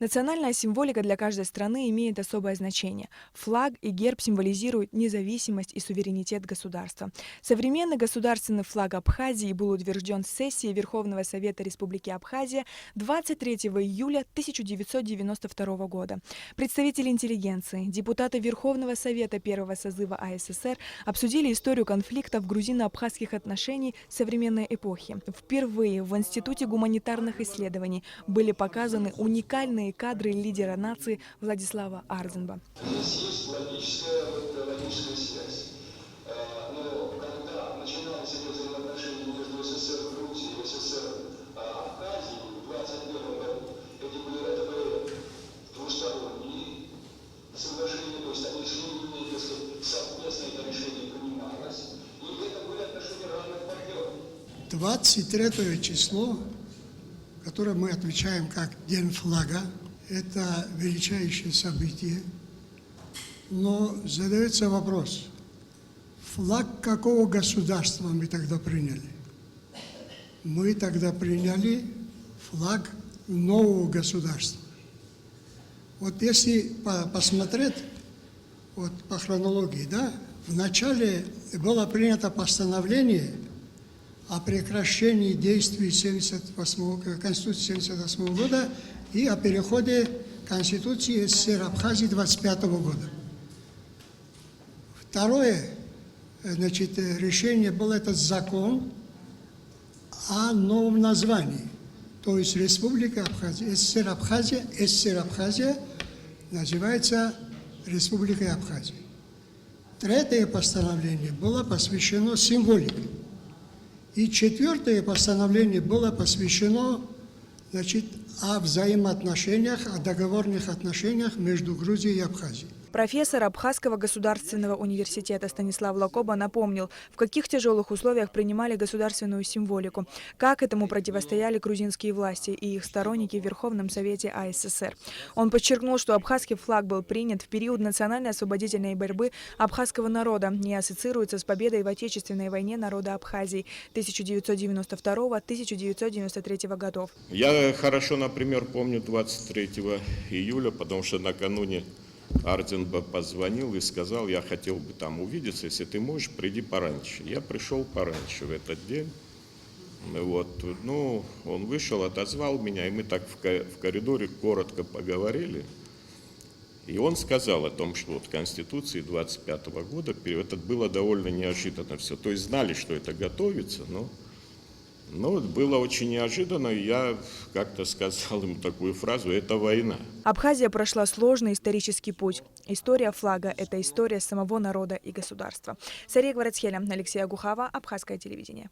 Национальная символика для каждой страны имеет особое значение. Флаг и герб символизируют независимость и суверенитет государства. Современный государственный флаг Абхазии был утвержден сессией Верховного Совета Республики Абхазия 23 июля 1992 года. Представители интеллигенции, депутаты Верховного Совета первого созыва АССР обсудили историю конфликтов грузино-абхазских отношений современной эпохи. Впервые в Институте гуманитарных исследований были показаны уникальные кадры лидера нации Владислава Арзенба. Здесь есть логическая связь. Но когда начинались эти взаимоотношения между СССР и Грузией, СССР Абхазией в 21 году, это были двусторонние соглашения, то есть они шли, совместно это решение принималось, и это были отношения равных партнеров. 23 число, которое мы отмечаем как День флага, это величайшее событие. Но задается вопрос, флаг какого государства мы тогда приняли? Мы тогда приняли флаг нового государства. Вот если посмотреть вот по хронологии, да, вначале было принято постановление о прекращении действий Конституции 1978 года и о переходе Конституции СССР Абхазии 1925 года. Второе решение был этот закон о новом названии, то есть Республика Абхазия, СССР Абхазия называется Республикой Абхазия. Третье постановление было посвящено символике. И четвертое постановление было посвящено, о взаимоотношениях, о договорных отношениях между Грузией и Абхазией. Профессор Абхазского государственного университета Станислав Лакоба напомнил, в каких тяжелых условиях принимали государственную символику, как этому противостояли грузинские власти и их сторонники в Верховном Совете АССР. Он подчеркнул, что абхазский флаг был принят в период национальной освободительной борьбы абхазского народа, не ассоциируется с победой в Отечественной войне народа Абхазии 1992-1993 годов. Я хорошо, например, помню 23 июля, потому что накануне Арзенба позвонил и сказал, я хотел бы там увидеться, если ты можешь, приди пораньше. Я пришел пораньше в этот день. Вот. Ну, он вышел, отозвал меня, и мы так в коридоре коротко поговорили. И он сказал о том, что вот Конституции 25 года, это было довольно неожиданно все. То есть знали, что это готовится, но было очень неожиданно, и я как-то сказал ему такую фразу: это война. Абхазия прошла сложный исторический путь. История флага – это история самого народа и государства. Сария Гварацхеля, Алексей Агухава, Абхазское телевидение.